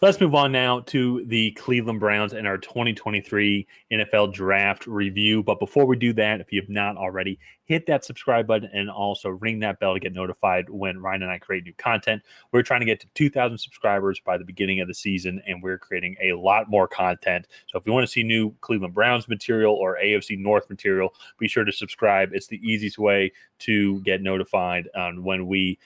Let's move on now to the Cleveland Browns and our 2023 NFL Draft review. But before we do that, if you have not already, hit that subscribe button and also ring that bell to get notified when Ryan and I create new content. We're trying to get to 2,000 subscribers by the beginning of the season, and we're creating a lot more content. So if you want to see new Cleveland Browns material or AFC North material, be sure to subscribe. It's the easiest way to get notified on when we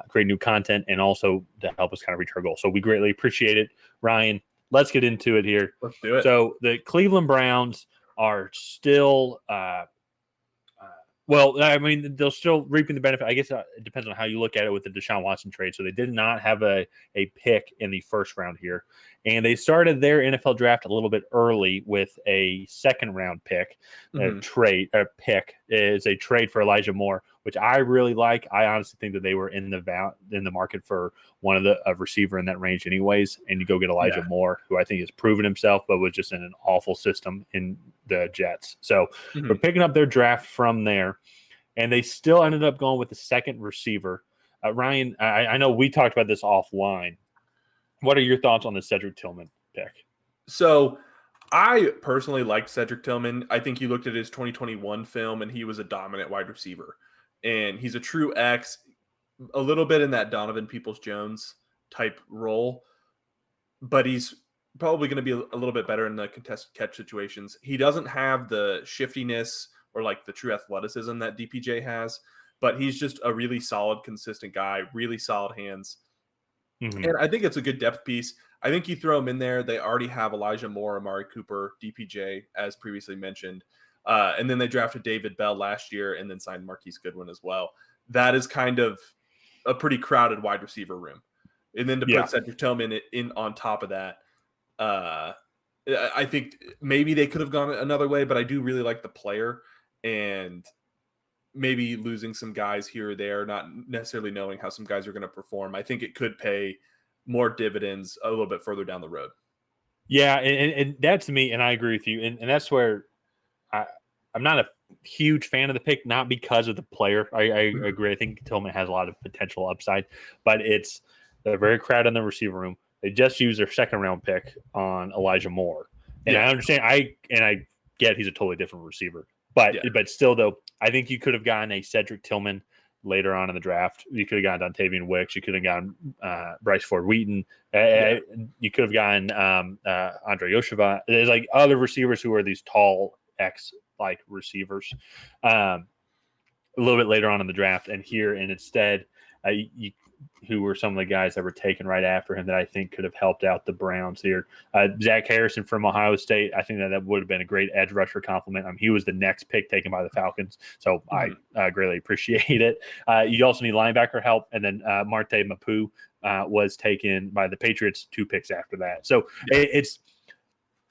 create new content, and also to help us kind of reach our goal. So we greatly appreciate it. Ryan, let's get into it here. Let's do it. So the Cleveland Browns are still, they're still reaping the benefit. I guess it depends on how you look at it with the Deshaun Watson trade. So they did not have a pick in the first round here. And they started their NFL draft a little bit early with a second-round pick. Pick is a trade for Elijah Moore, which I really like. I honestly think that they were in the market for one of the receiver in that range anyways, and you go get Elijah Moore, who I think has proven himself, but was just in an awful system in the Jets. So we're picking up their draft from there, and they still ended up going with the second receiver. Ryan, I know we talked about this offline. What are your thoughts on the Cedric Tillman pick? So I personally liked Cedric Tillman. I think you looked at his 2021 film, and he was a dominant wide receiver. And he's a true X, a little bit in that Donovan Peoples-Jones type role. But he's probably going to be a little bit better in the contested catch situations. He doesn't have the shiftiness or like the true athleticism that DPJ has, but he's just a really solid, consistent guy, really solid hands. And I think it's a good depth piece. I think you throw him in there. They already have Elijah Moore, Amari Cooper, DPJ, as previously mentioned. And then they drafted David Bell last year and then signed Marquise Goodwin as well. That is kind of a pretty crowded wide receiver room. And then to put Cedric Tillman in on top of that, I think maybe they could have gone another way, but I do really like the player, and maybe losing some guys here or there, not necessarily knowing how some guys are going to perform. I think it could pay more dividends a little bit further down the road. Yeah, and that's me, and I agree with you. And that's where I'm not a huge fan of the pick, not because of the player. I agree. I think Tillman has a lot of potential upside, but they're very crowded in the receiver room. They just used their second-round pick on Elijah Moore. And I understand, I get he's a totally different receiver. But still, though, I think you could have gotten a Cedric Tillman later on in the draft. You could have gotten Dontavian Wicks. You could have gotten Bryce Ford-Wheaton. You could have gotten Andre Yosheva. There's like other receivers who are these tall X-like receivers a little bit later on in the draft. And instead, who were some of the guys that were taken right after him that I think could have helped out the Browns here. Zach Harrison from Ohio State, I think that would have been a great edge rusher compliment. He was the next pick taken by the Falcons, so I greatly appreciate it. You also need linebacker help, and then Marte Mapu was taken by the Patriots 2 picks after that. So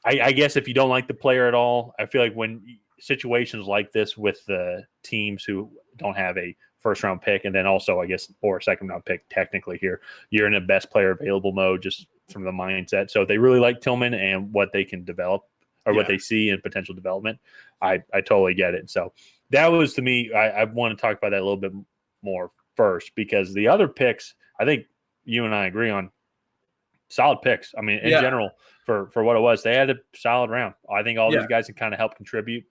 I guess if you don't like the player at all, I feel like when situations like this with the teams who don't have a first-round pick, and then also, I guess, or a second-round pick technically here, you're in a best player available mode just from the mindset. So if they really like Tillman and what they can develop or what they see in potential development, I totally get it. So that was, to me, I want to talk about that a little bit more first, because the other picks, I think you and I agree on, solid picks. In general, for what it was, they had a solid round. I think all these guys can kind of help contribute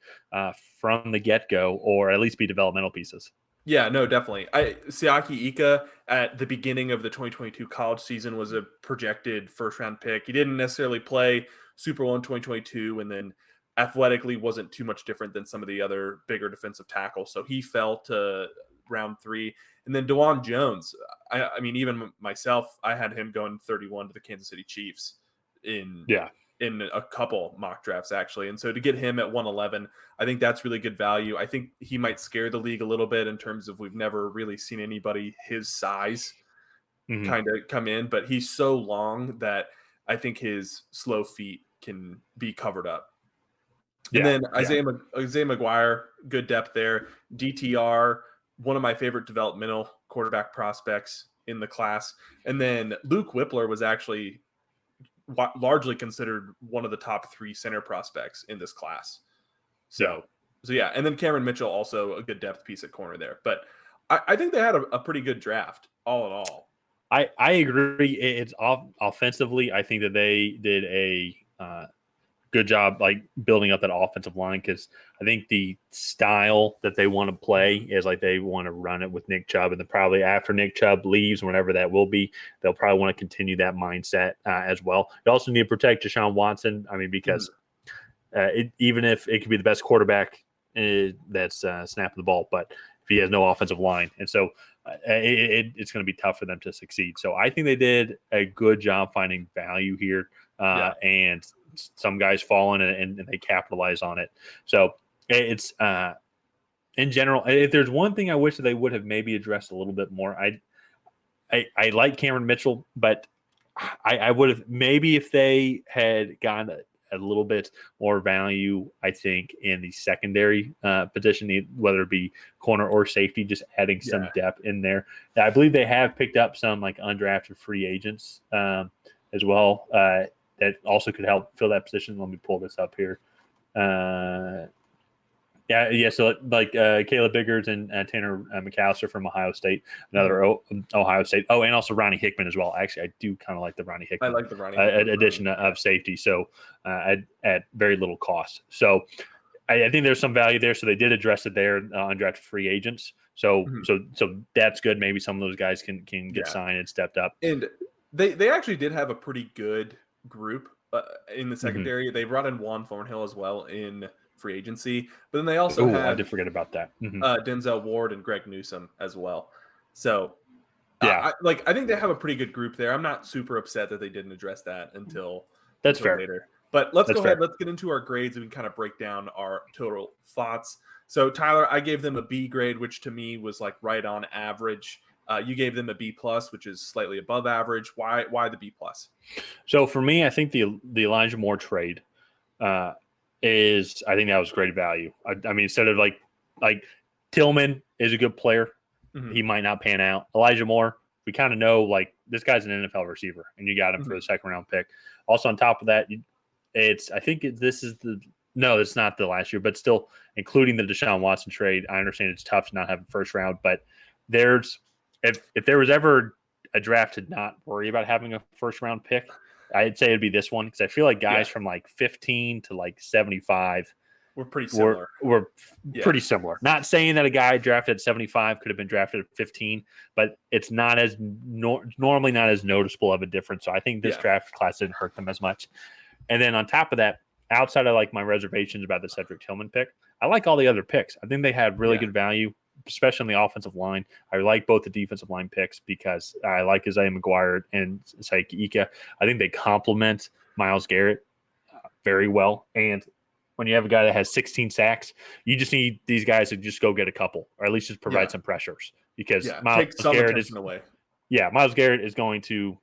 from the get-go, or at least be developmental pieces. Yeah, no, definitely. Siaki Ika at the beginning of the 2022 college season was a projected first-round pick. He didn't necessarily play super well in 2022, and then athletically wasn't too much different than some of the other bigger defensive tackles. So he fell to round 3. And then DeJuan Jones, even myself, I had him going 31 to the Kansas City Chiefs in a couple mock drafts, actually. And so to get him at 111, I think that's really good value. I think he might scare the league a little bit in terms of we've never really seen anybody his size kind of come in, but he's so long that I think his slow feet can be covered up. And then Isaiah McGuire, good depth there. DTR, one of my favorite developmental quarterback prospects in the class. And then Luke Whippler was actually largely considered one of the top 3 center prospects in this class. So and then Cameron Mitchell, also a good depth piece at corner there. But I think they had a pretty good draft all in all. I agree. It's offensively. I think that they did a good job like building up that offensive line because I think the style that they want to play is like they want to run it with Nick Chubb, and then probably after Nick Chubb leaves, whenever that will be, they'll probably want to continue that mindset as well. You also need to protect Deshaun Watson. I mean, because even if it could be the best quarterback that's snapping the ball, but if he has no offensive line, and so it's going to be tough for them to succeed. So I think they did a good job finding value here, and some guys fall in and they capitalize on it. So it's in general, if there's one thing I wish that they would have maybe addressed a little bit more, I like Cameron Mitchell, but I would have maybe if they had gotten a little bit more value, I think, in the secondary position, whether it be corner or safety, just adding some depth in there. I believe they have picked up some like undrafted free agents as well that also could help fill that position. Let me pull this up here. So like Caleb Biggers and Tanner McAllister from Ohio State, another Ohio State. Oh, and also Ronnie Hickman as well. Actually, I do kind of like the Ronnie Hickman. I like the Ronnie Hickman addition of safety. So at very little cost. So I think there's some value there. So they did address it there, undrafted free agents. So that's good. Maybe some of those guys can get signed and stepped up. And they actually did have a pretty good group in the secondary. They brought in Juan Thornhill as well in free agency, but then they also had I did forget about that. Denzel Ward and Greg Newsome as well. So I think they have a pretty good group there. I'm not super upset that they didn't address that until fair. Later. But let's go ahead. Let's get into our grades and we can kind of break down our total thoughts. So Tyler, I gave them a B grade, which to me was like right on average. You gave them a B plus, which is slightly above average. Why the B plus? So for me, I think the Elijah Moore trade I think that was great value. I mean, instead of like Tillman is a good player, he might not pan out. Elijah Moore, we kind of know like this guy's an NFL receiver, and you got him for the second round pick. Also on top of that, it's not the last year, but still including the Deshaun Watson trade. I understand it's tough to not have a first round, but if there was ever a draft to not worry about having a first round pick, I'd say it'd be this one because I feel like guys from like 15 to like 75 were pretty similar. Were pretty similar. Not saying that a guy drafted at 75 could have been drafted at 15, but it's not as normally not as noticeable of a difference. So I think this draft class didn't hurt them as much. And then on top of that, outside of like my reservations about the Cedric Tillman pick, I like all the other picks. I think they had really good value, especially on the offensive line. I like both the defensive line picks because I like Isaiah McGuire and Saiki Ika. I think they complement Myles Garrett very well. And when you have a guy that has 16 sacks, you just need these guys to just go get a couple or at least just provide some pressures because Myles Garrett is away. Yeah, Myles Garrett is going to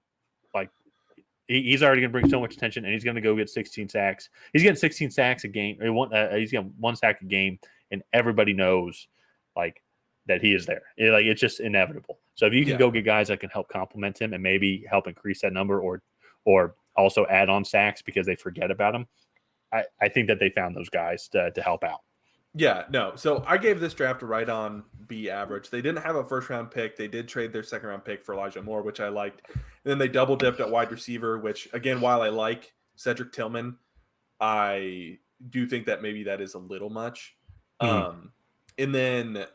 he's already going to bring so much attention, and he's going to go get 16 sacks. He's getting 16 sacks a game. He's getting one sack a game, and everybody knows that he is there. It's just inevitable. So if you can go get guys that can help complement him and maybe help increase that number or also add on sacks because they forget about him, I think that they found those guys to help out. Yeah, no. So I gave this draft a right on B average. They didn't have a first round pick. They did trade their second round pick for Elijah Moore, which I liked. And then they double dipped at wide receiver, which again, while I like Cedric Tillman, I do think that maybe that is a little much. And then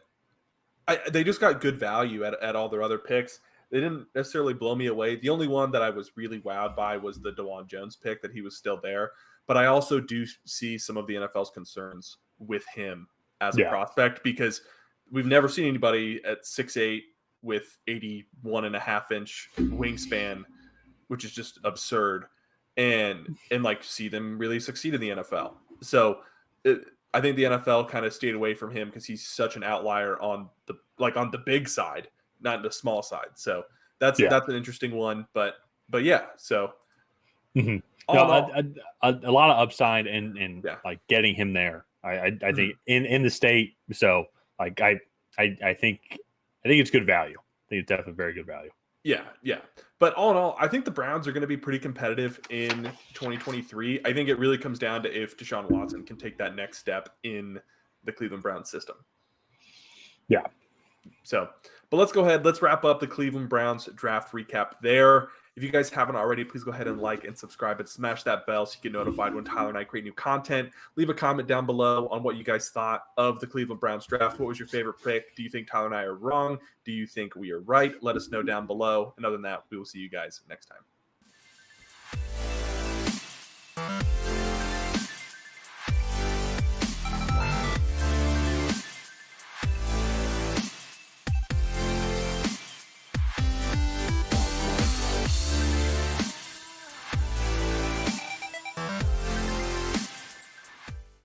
they just got good value at all their other picks. They didn't necessarily blow me away. The only one that I was really wowed by was the DeJuan Jones pick, that he was still there. But I also do see some of the NFL's concerns with him as a prospect because we've never seen anybody at 6'8" with 81.5-inch wingspan, which is just absurd, and see them really succeed in the NFL. So I think the NFL kind of stayed away from him because he's such an outlier on the big side, not the small side. So that's an interesting one, but yeah. So a lot of upside and getting him there. I think in the state. So I think it's good value. I think it's definitely very good value. Yeah. But all in all, I think the Browns are going to be pretty competitive in 2023. I think it really comes down to if Deshaun Watson can take that next step in the Cleveland Browns system. Yeah. So, But let's go ahead. Let's wrap up the Cleveland Browns draft recap there. If you guys haven't already, please go ahead and like and subscribe and smash that bell so you get notified when Tyler and I create new content. Leave a comment down below on what you guys thought of the Cleveland Browns draft. What was your favorite pick? Do you think Tyler and I are wrong? Do you think we are right? Let us know down below. And other than that, we will see you guys next time.